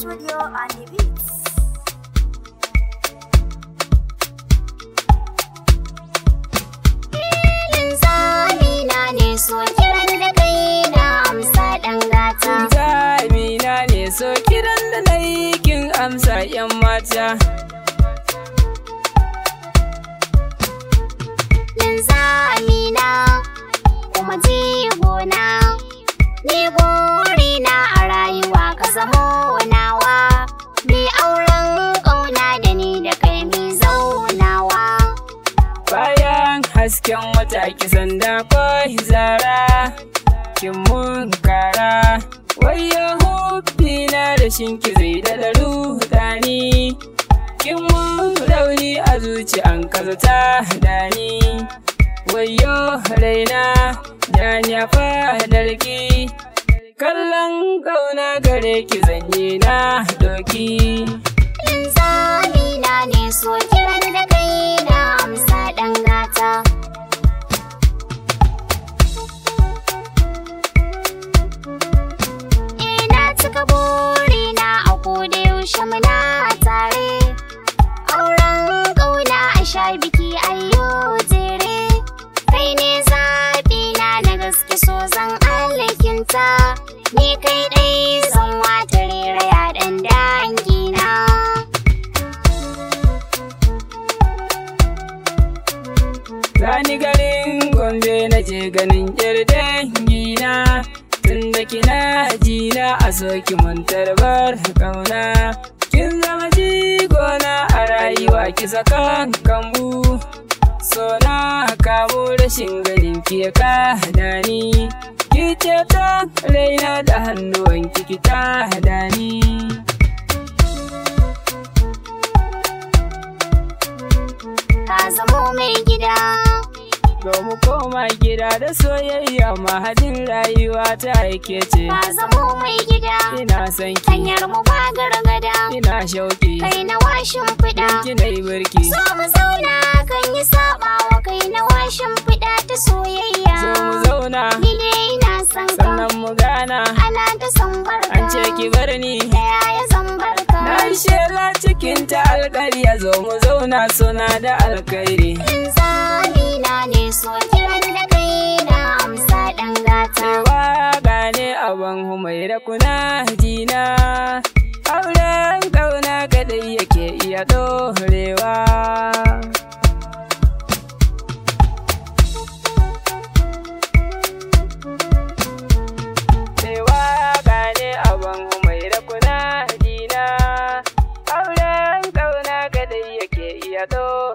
studio and the beats. Zamina ne so kiran da kai na amsa dan gata. Zamina ne so kiran da nayi kin amsa yan mata. Zamina kuma jigona, ni burina a rayuwa ka zamo nawa. Ni auren ƙauna da ni da kai mi zaunawa. Bayan hasken wata kisan da kwai zara, kin mun kara. Wayyo hubbi na da shinki zai da rudani. Kin mun rauni a zuci an kazata dani. Wayyo raina janya fadarki, kallon ƙauna gare ki zanye na doki. Zamina ne so kiran da kai na amsa dan gata. Ina cika burina a koda yaushe muna tare. Auren ƙauna a sha biki ayyo jere. Kai ne zaɓina na gaske so zan alkinta. Ni kai ɗai zan wata rera yaɗan dangina. Zani garin Gombe na je ganin ƴar dangina. Tunda kina jina a soki mun tarbar ƙauna. Kin zama jigona a rayuwa ki sakan kambu. So na kamu rashin ganin ki ya kada ni. Ki ce ta raina da hannuwan ki ta dani. Ka zamo mai gida, Mu koma gida da soyayya mahadin rayuwa ta aike ce. ka zamo mai gida, Ina son ki, hanyar mu ba gargada. ina shauki, Kai na washin fiɗa, ki na yi birki. so mu zauna kan yi saɓawa. Kai na washin fiɗa ta soyayya. Zo mu zauna, Ni ne ina son ka, sannan mu gana. ana ta son barka. An ce ki bar ni, da yaya zan barka. na yi shela cikin ta alƙarya. Zo mu zauna suna da alkhairi. Zamina ne so kiran da kai na amsa dan gata. Waka ne abban humaira kuna jina. Auren ƙauna kadai yake iya ɗorewa. Waka ne abban humaira kuna jina. Auren ƙauna kadai yake iya ɗorewa.